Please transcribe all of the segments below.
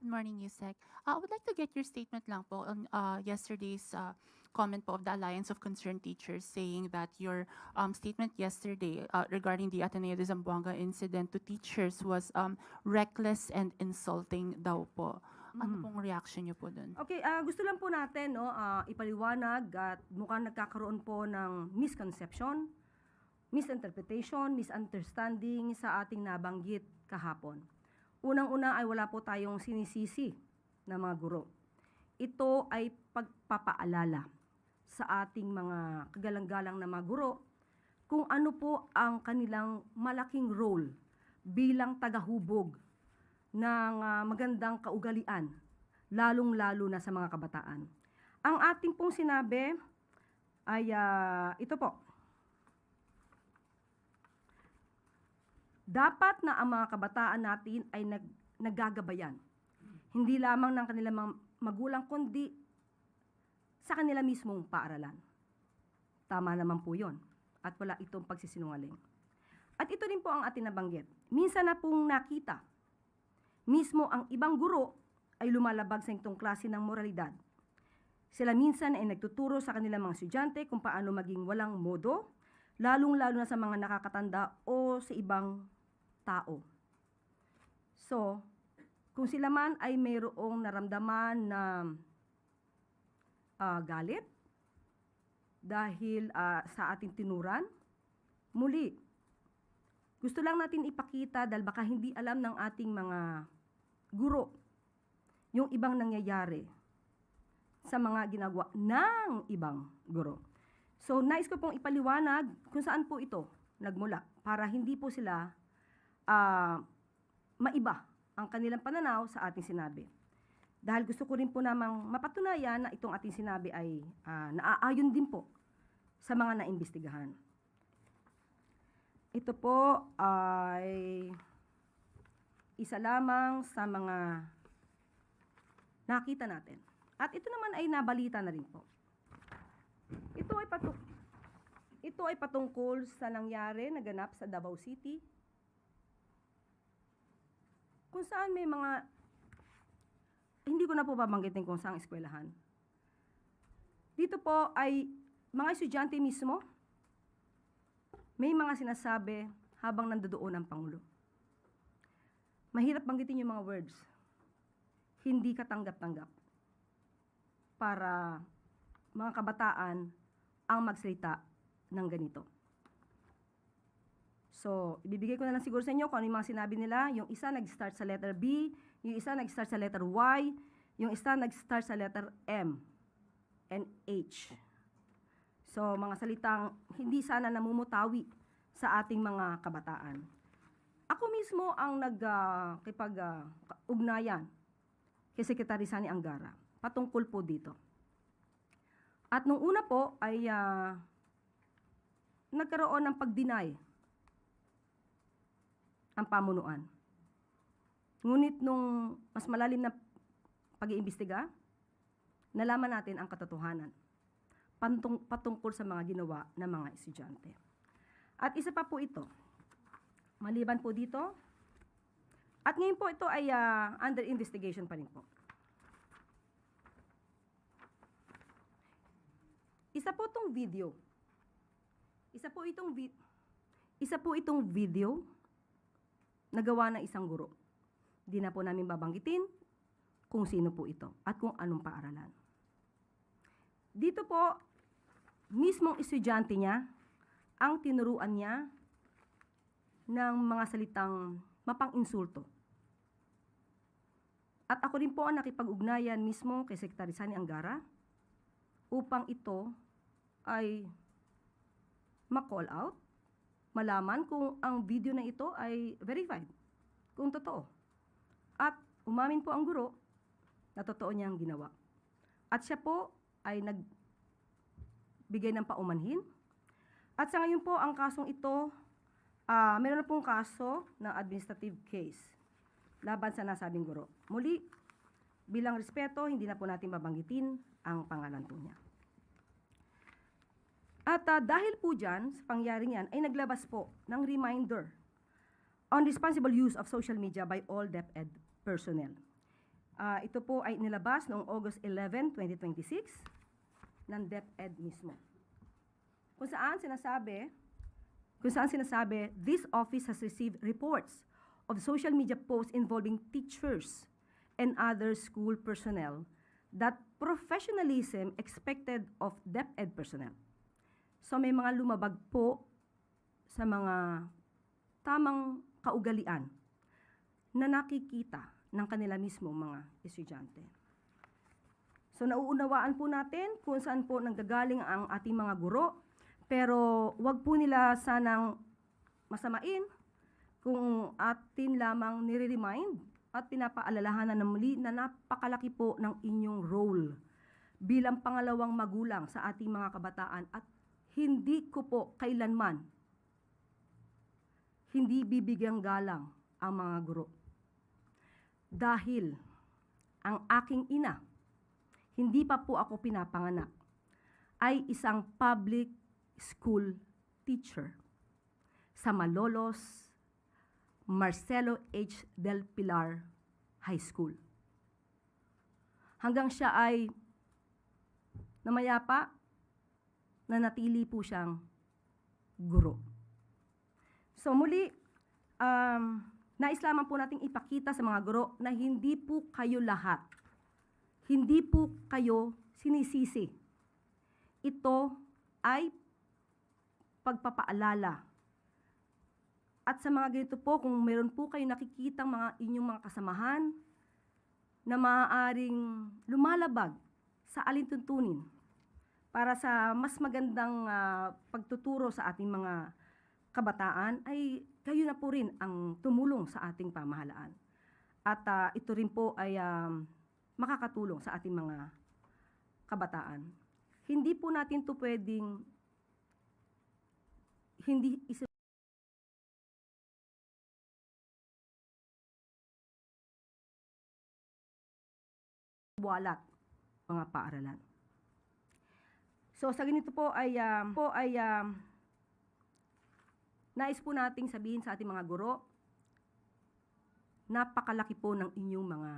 Good morning, Yusek. I would like to get your statement lang po on yesterday's comment po of the Alliance of Concerned Teachers saying that your statement yesterday regarding the Ateneo de Zamboanga incident to teachers was reckless and insulting daw po. Ano pong reaction niyo po dun? Okay, gusto lang po natin ipaliwanag at mukhang nagkakaroon po ng misconception, misinterpretation, misunderstanding sa ating nabanggit kahapon. Unang-una ay wala po tayong sinisisi na mga guro. Ito ay pagpapaalala sa ating mga kagalang-galang na mga guro kung ano po ang kanilang malaking role bilang tagahubog ng magandang kaugalian, lalong-lalo na sa mga kabataan. Ang ating pong sinabi ay ito po. Dapat na ang mga kabataan natin ay naggagabayan. Hindi lamang ng kanilang mga magulang, kundi sa kanila mismong paaralan. Tama naman po yun. At wala itong pagsisinungaling. At ito rin po ang ating nabanggit. Minsan na pong nakita, mismo ang ibang guro ay lumalabag sa itong klase ng moralidad. Sila minsan ay nagtuturo sa kanilang mga estudyante kung paano maging walang modo, lalong-lalo na sa mga nakakatanda o sa ibang tao. So, kung sila man ay mayroong naramdaman na galit dahil sa ating tinuran, muli, gusto lang natin ipakita dahil baka hindi alam ng ating mga guro yung ibang nangyayari sa mga ginagawa ng ibang guro. So, nais ko pong ipaliwanag kung saan po ito nagmula para hindi po sila maiba ang kanilang pananaw sa ating sinabi. Dahil gusto ko rin po namang mapatunayan na itong ating sinabi ay naaayon din po sa mga naimbestigahan. Ito po ay isa lamang sa mga nakita natin. At ito naman ay nabalita na rin po. Ito ay patungkol sa nangyari, naganap sa Davao City, kung saan may mga, hindi ko na po babanggitin kung saan eskwelahan. Dito po ay mga estudyante mismo, may mga sinasabi habang nandoon ang Pangulo. Mahirap banggitin yung mga words. Hindi katanggap-tanggap para mga kabataan ang magsalita ng ganito. So, ibibigay ko na lang siguro sa inyo kung ano yung mga sinabi nila. Yung isa nag-start sa letter B, yung isa nag-start sa letter Y, yung isa nag-start sa letter M and H. So, mga salitang hindi sana namumutawi sa ating mga kabataan. Ako mismo ang nagkipag-ugnayan kay Secretary Sani Angara patungkol po dito. At nung una po ay nagkaroon ng pag-deny ang pamunuan. Ngunit nung mas malalim na pag-iimbestiga, nalaman natin ang katotohanan patungkol sa mga ginawa ng mga estudyante. At isa pa po ito, maliban po dito, at ngayon po ito ay under investigation pa rin po. Isa po itong video. Isa po itong video nagawa ng isang guro. Di na po namin babanggitin kung sino po ito at kung anong paaralan. Dito po, mismong estudyante niya, ang tinuruan niya ng mga salitang mapang-insulto. At ako rin po ang nakipag-ugnayan mismo kay Secretary Sani Angara upang ito ay ma-call out, malaman kung ang video na ito ay verified, kung totoo. At umamin po ang guro na totoo niyang ginawa. At siya po ay nagbigay ng paumanhin. At sa ngayon po, ang kasong ito, meron na pong kaso ng administrative case laban sa nasabing guro. Muli, bilang respeto, hindi na po natin babanggitin ang pangalan po niya. At dahil po dyan, sa pangyaring yan, ay naglabas po ng reminder on responsible use of social media by all DepEd personnel. Ito po ay nilabas noong August 11, 2026 ng DepEd mismo. Kung saan sinasabi, this office has received reports of social media posts involving teachers and other school personnel that professionalism expected of DepEd personnel. So may mga lumabag po sa mga tamang kaugalian na nakikita ng kanila mismo mga estudyante. So nauunawaan po natin kung saan po nanggagaling ang ating mga guro, pero wag po nila sanang masamain kung atin lamang nire-remind at pinapaalalahanan na muli na napakalaki po ng inyong role bilang pangalawang magulang sa ating mga kabataan at hindi ko po kailanman hindi bibigyang galang ang mga guro. Dahil ang aking ina, hindi pa po ako pinapanganak, ay isang public school teacher sa Malolos, Marcelo H. Del Pilar High School. Hanggang siya ay namayapa, nanatili po siyang guro. So muli, nais lamang po nating ipakita sa mga guro na hindi po kayo lahat, hindi po kayo sinisisi. Ito ay pagpapaalala. At sa mga ganito po, kung meron po kayo nakikitang inyong mga kasamahan na maaaring lumalabag sa alintuntunin para sa mas magandang pagtuturo sa ating mga kabataan, ay kayo na po rin ang tumulong sa ating pamahalaan. At ito rin po ay makakatulong sa ating mga kabataan. Hindi po natin to pwedeng hindi walat mga paaralan. So sa ganito po ay nais po nating sabihin sa ating mga guro, napakalaki po ng inyong mga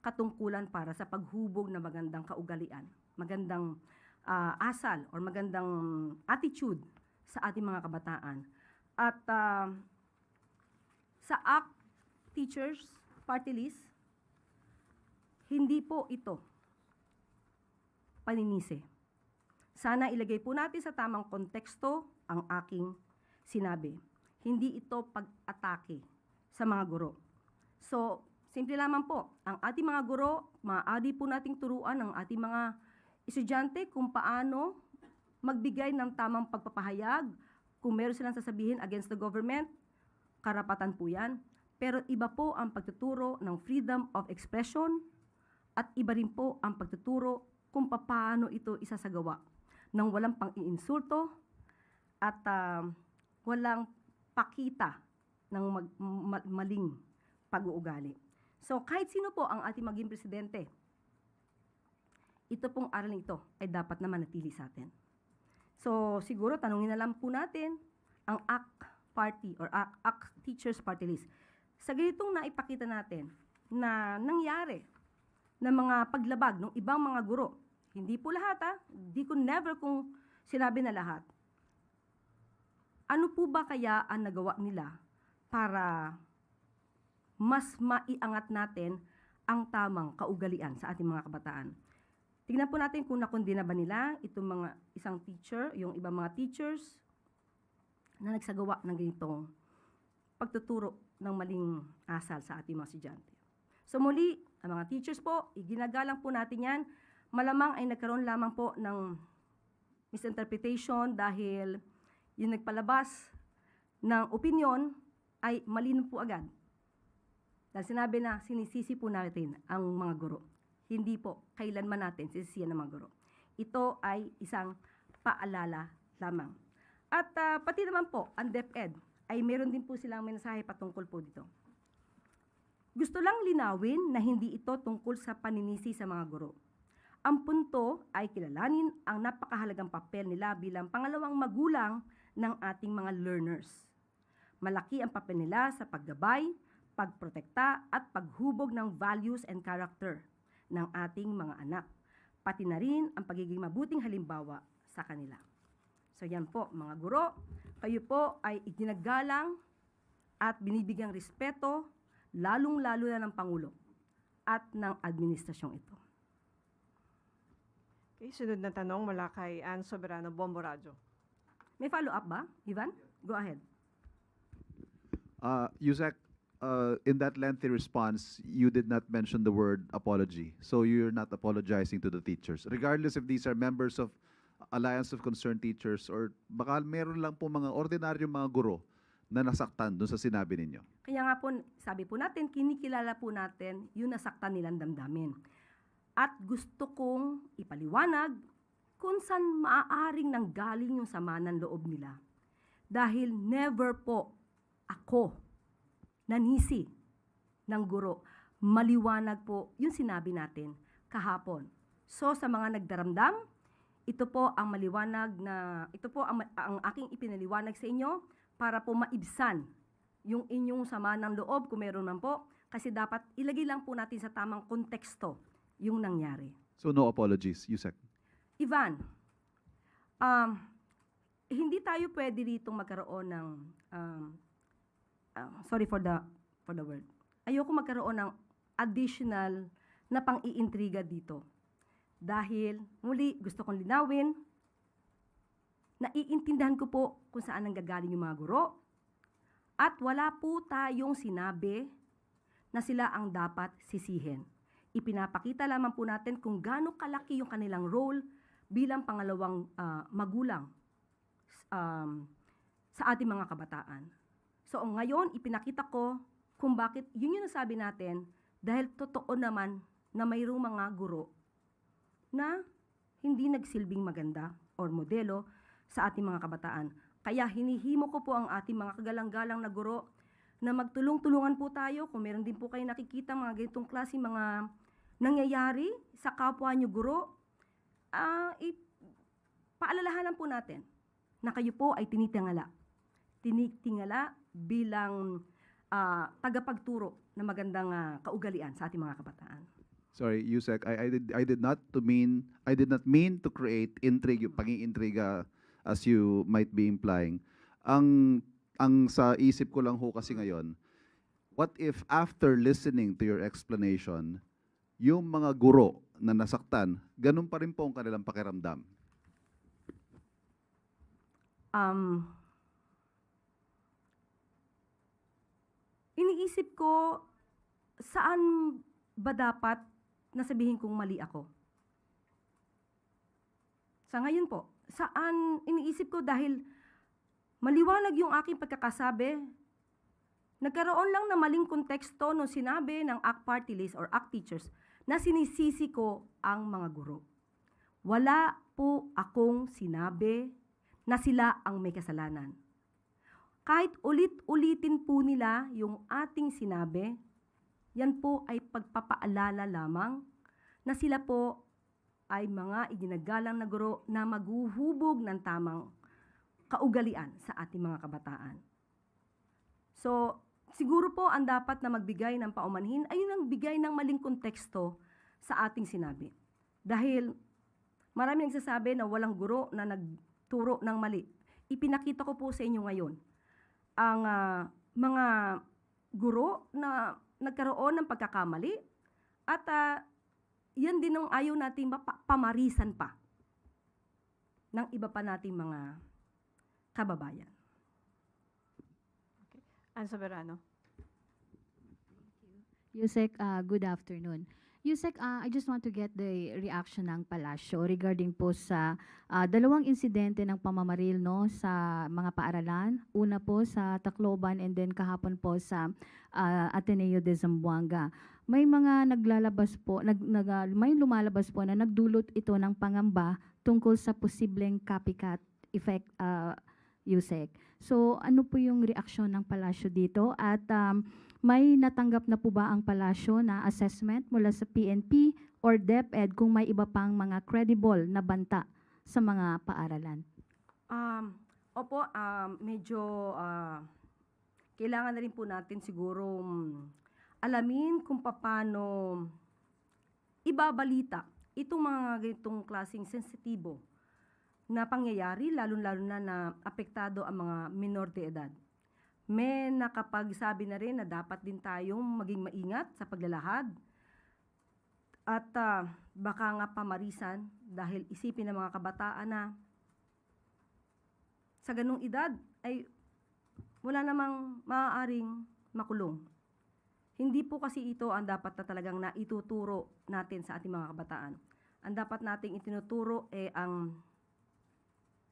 katungkulan para sa paghubog na magandang kaugalian, magandang asal or magandang attitude sa ating mga kabataan. At sa ACT Teachers Party List, hindi po ito paninisi. Sana ilagay po natin sa tamang konteksto ang aking sinabi. Hindi ito pag-atake sa mga guro. So, simple lamang po, ang ating mga guro, maaari po nating turuan ang ating mga estudyante kung paano magbigay ng tamang pagpapahayag. Kung meron silang sasabihin against the government, karapatan po yan. Pero iba po ang pagtuturo ng freedom of expression at iba rin po ang pagtuturo kung paano ito isasagawa ng walang pang-iinsulto at walang pakita ng maling pag-uugali. So kahit sino po ang ating maging presidente, ito pong aral nito ay dapat na manatili sa atin. So siguro tanungin na lang po natin ang ACT Party or ACT Teachers Party List. Sa ganitong naipakita natin na nangyari na mga paglabag ng ibang mga guro, hindi po lahat hindi ko never kung sinabi na lahat. Ano po ba kaya ang nagawa nila para mas maiangat natin ang tamang kaugalian sa ating mga kabataan? Tingnan po natin kung nakundi na ba nila itong mga isang teacher, yung ibang mga teachers na nagsagawa ng ganitong pagtuturo ng maling asal sa ating mga estudyante. So muli, ang mga teachers po, iginagalang po natin yan. Malamang ay nagkaroon lamang po ng misinterpretation dahil yung nagpalabas ng opinyon ay malino po agad. Dahil sinabi na sinisisi po natin ang mga guro. Hindi po kailanman natin sisisiyan ng mga guro. Ito ay isang paalala lamang. At pati naman po, ang DepEd ay meron din po silang mensahe patungkol po dito. Gusto lang linawin na hindi ito tungkol sa paninisi sa mga guro. Ang punto ay kilalanin ang napakahalagang papel nila bilang pangalawang magulang ng ating mga learners. Malaki ang papel nila sa paggabay, pagprotekta at paghubog ng values and character ng ating mga anak, pati na rin ang pagiging mabuting halimbawa sa kanila. So yan po, mga guro, kayo po ay iginagalang at binibigyang respeto, lalong-lalo na ng Pangulo at ng administrasyong ito. Okay, sunod na tanong mula kay Ann Soberano, Bombo Radyo. May follow-up ba, Ivan? Go ahead. Yusek, in that lengthy response, you did not mention the word apology. So you're not apologizing to the teachers. Regardless if these are members of Alliance of Concerned Teachers or baka meron lang po mga ordinaryong mga guro na nasaktan dun sa sinabi ninyo. Kaya nga po, sabi po natin, kinikilala po natin yung nasaktan nilang damdamin. At gusto kong ipaliwanag kung saan maaaring nanggaling yung sama ng loob nila. Dahil never po ako nanisi ng guro. Maliwanag po yung sinabi natin kahapon. So sa mga nagdaramdam, ito po ang maliwanag na, ito po ang aking ipinaliwanag sa inyo para po maibsan yung inyong sama ng loob kung meron man po. Kasi dapat ilagay lang po natin sa tamang konteksto yung nangyari. So no apologies, Yusek. Ivan, hindi tayo pwede ditong magkaroon ng, sorry for the word, ayoko magkaroon ng additional na pang-iintriga dito. Dahil, muli, gusto kong linawin, naiintindihan ko po kung saan nanggagaling yung mga guro, at wala po tayong sinabi na sila ang dapat sisihin. Ipinapakita lamang po natin kung gaano kalaki yung kanilang role bilang pangalawang magulang sa ating mga kabataan. So ngayon, ipinakita ko kung bakit yun yung nasabi natin dahil totoo naman na mayroong mga guro na hindi nagsilbing maganda or modelo sa ating mga kabataan. Kaya hinihimo ko po ang ating mga kagalang-galang na guro na magtulong-tulungan po tayo kung meron din po kayo nakikita mga ganitong klase mga nangyayari sa kapwa nyo guro, paalalahanan po natin na kayo po ay tinitingala bilang tagapagturo na magandang kaugalian sa ating mga kabataan. Sorry, Yusek, I did not mean to create intrigue, pang-iintriga as you might be implying. Ang sa isip ko lang ho kasi ngayon, what if after listening to your explanation, yung mga guro na nasaktan, ganun pa rin po ang kanilang pakiramdam? Iniisip ko, saan ba dapat nasabihin kong mali ako? Sa ngayon po, saan iniisip ko dahil maliwanag yung aking pagkakasabi, nagkaroon lang na maling konteksto nung sinabi ng ACT Party List or ACT Teachers na sinisisi ko ang mga guro. Wala po akong sinabi na sila ang may kasalanan. Kahit ulit-ulitin po nila yung ating sinabi, yan po ay pagpapaalala lamang na sila po ay mga iginagalang na guro na maghuhubog ng tamang kaugalian sa ating mga kabataan. So, siguro po ang dapat na magbigay ng paumanhin ay yung bigay ng maling konteksto sa ating sinabi. Dahil marami nagsasabi na walang guro na nagturo ng mali. Ipinakita ko po sa inyo ngayon ang mga guro na nagkaroon ng pagkakamali at yan din ang ayaw natin pamarisan pa ng iba pa nating mga kababayan. Ann Soberano. Yusek, good afternoon. Yusek, I just want to get the reaction ng Palasyo regarding po sa dalawang insidente ng pamamaril no, sa mga paaralan. Una po sa Tacloban and then kahapon po sa Ateneo de Zamboanga. May mga naglalabas po, may lumalabas po na nagdulot ito ng pangamba tungkol sa posibleng copycat effect, Yusek. So ano po yung reaksyon ng Palasyo dito at may natanggap na po ba ang Palasyo na assessment mula sa PNP or DepEd kung may iba pang mga credible na banta sa mga paaralan? Opo, medyo kailangan na rin po natin siguro alamin kung paano ibabalita itong mga ganitong klaseng sensitibo na pangyayari, lalo-lalo na apektado ang mga minor de edad. May nakapagsabi na rin na dapat din tayong maging maingat sa paglalahad at baka nga pamarisan dahil isipin ng mga kabataan na sa ganung edad ay wala namang maaaring makulong. Hindi po kasi ito ang dapat na talagang naituturo natin sa ating mga kabataan. Ang dapat nating itinuturo ay ang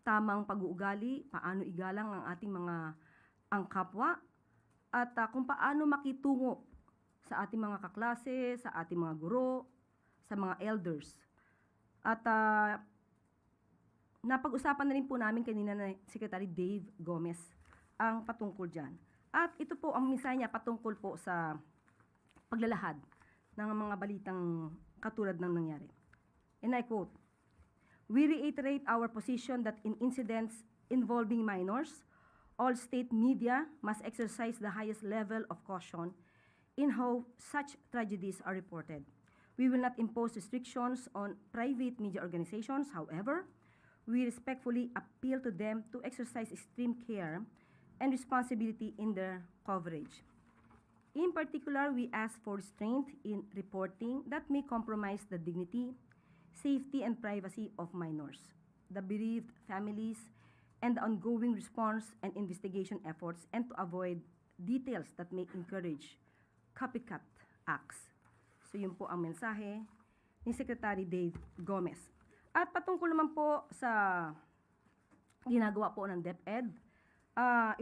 tamang pag-uugali, paano igalang ang ating mga ang kapwa, at kung paano makitungo sa ating mga kaklase, sa ating mga guro, sa mga elders. At napag-usapan na rin po namin kanina na Secretary Dave Gomez ang patungkol dyan. At ito po ang mensahe niya patungkol po sa paglalahad ng mga balitang katulad ng nangyari. And I quote, "We reiterate our position that in incidents involving minors, all state media must exercise the highest level of caution in how such tragedies are reported. We will not impose restrictions on private media organizations. However, we respectfully appeal to them to exercise extreme care and responsibility in their coverage. In particular, we ask for restraint in reporting that may compromise the dignity, safety, and privacy of minors, the bereaved families, and the ongoing response and investigation efforts, and to avoid details that may encourage copycat acts." So yun po ang mensahe ni Secretary Dave Gomez. At patungkol naman po sa ginagawa po ng DepEd,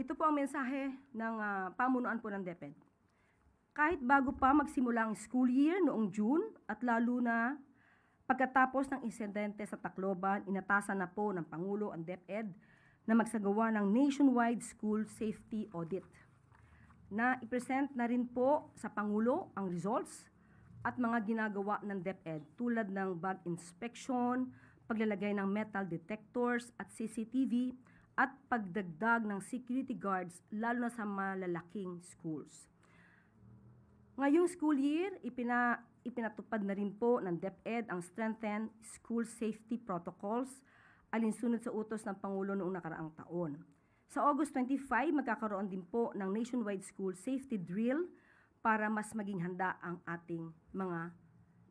ito po ang mensahe ng pamunuan po ng DepEd. Kahit bago pa magsimula ang school year noong June at lalo na pagkatapos ng insidente sa Tacloban, inatasan na po ng Pangulo ang DepEd na magsagawa ng nationwide school safety audit. Na i-present na rin po sa Pangulo ang results at mga ginagawa ng DepEd tulad ng bag inspection, paglalagay ng metal detectors at CCTV at pagdagdag ng security guards lalo na sa malalaking schools. Ngayong school year, ipinatupad na rin po ng DepEd ang strengthened school safety protocols alinsunod sa utos ng Pangulo noong nakaraang taon. Sa August 25, magkakaroon din po ng nationwide school safety drill para mas maging handa ang ating mga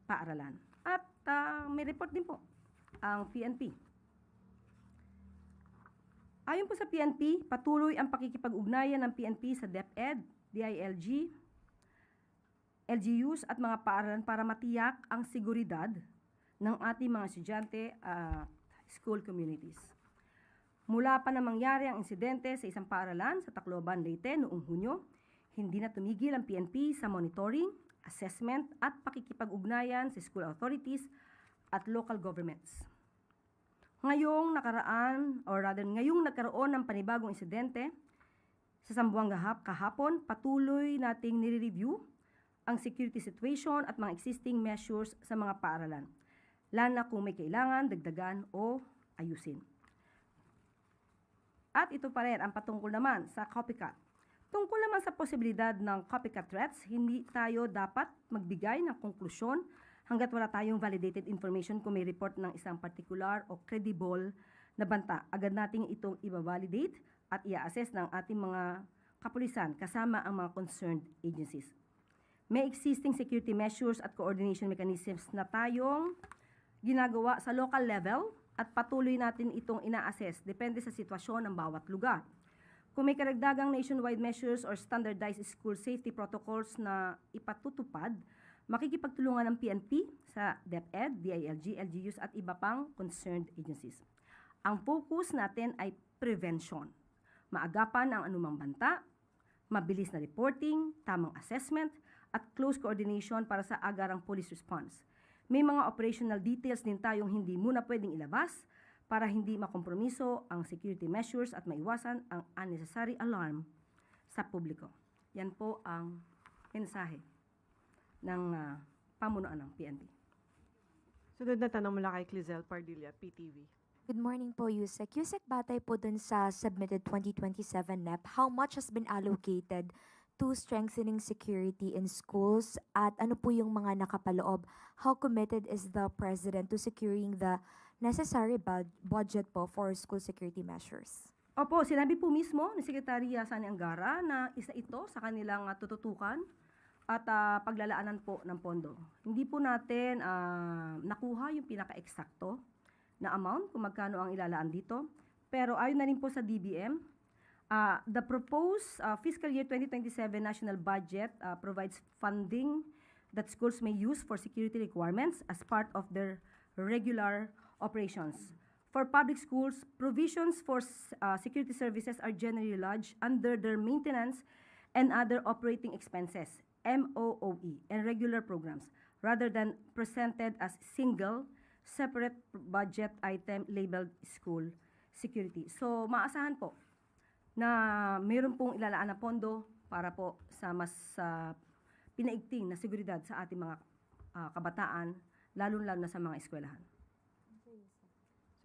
paaralan. At may report din po ang PNP. Ayon po sa PNP, patuloy ang pakikipag-ugnayan ng PNP sa DepEd, DILG, LGUs at mga paaralan para matiyak ang seguridad ng ating mga estudyante at school communities. Mula pa na mangyari ang insidente sa isang paaralan sa Tacloban, Leyte noong Hunyo, hindi na tumigil ang PNP sa monitoring, assessment at pakikipag-ugnayan sa school authorities at local governments. Ngayong nagkaroon ng panibagong insidente sa Zamboanga kahapon, patuloy nating nire-review ang security situation at mga existing measures sa mga paaralan, lalo na kung may kailangan dagdagan o ayusin. At ito pa rin ang patungkol naman sa copycat. Tungkol naman sa posibilidad ng copycat threats, hindi tayo dapat magbigay ng konklusyon hanggat wala tayong validated information kung may report ng isang particular o credible na banta. Agad nating itong i-validate at i-assess ng ating mga kapulisan kasama ang mga concerned agencies. May existing security measures at coordination mechanisms na tayong ginagawa sa local level at patuloy natin itong ina-assess depende sa sitwasyon ng bawat lugar. Kung may karagdagang nationwide measures or standardized school safety protocols na ipatutupad, makikipagtulungan ng PNP sa DepEd, DILG, LGUs at iba pang concerned agencies. Ang focus natin ay prevention, maagapan ang anumang banta, mabilis na reporting, tamang assessment, at close coordination para sa agarang police response. May mga operational details din tayong hindi muna pwedeng ilabas para hindi makompromiso ang security measures at maiwasan ang unnecessary alarm sa publiko. Yan po ang mensahe ng pamunuan ng PNP. Sunod na tanong mula kay Clizel Pardilla, PTV. Good morning po, Yusek. Yusek, batay po dun sa submitted 2027 NEP, how much has been allocated to strengthening security in schools at ano po yung mga nakapaloob? How committed is the President to securing the necessary budget po for school security measures? Opo, sinabi po mismo ni Secretary Sani Angara na isa ito sa kanilang tututukan at paglalaanan po ng pondo. Hindi po natin nakuha yung pinaka-eksakto na amount kung magkano ang ilalaan dito. Pero ayon na rin po sa DBM, the proposed fiscal year 2027 national budget provides funding that schools may use for security requirements as part of their regular operations. For public schools, provisions for security services are generally lodged under their maintenance and other operating expenses, MOOE, and regular programs, rather than presented as single, separate budget item labeled school security. So, maasahan po na mayroon pong ilalaan na pondo para po sa mas pinaigting na seguridad sa ating mga kabataan, lalo-lalo na sa mga eskwelahan.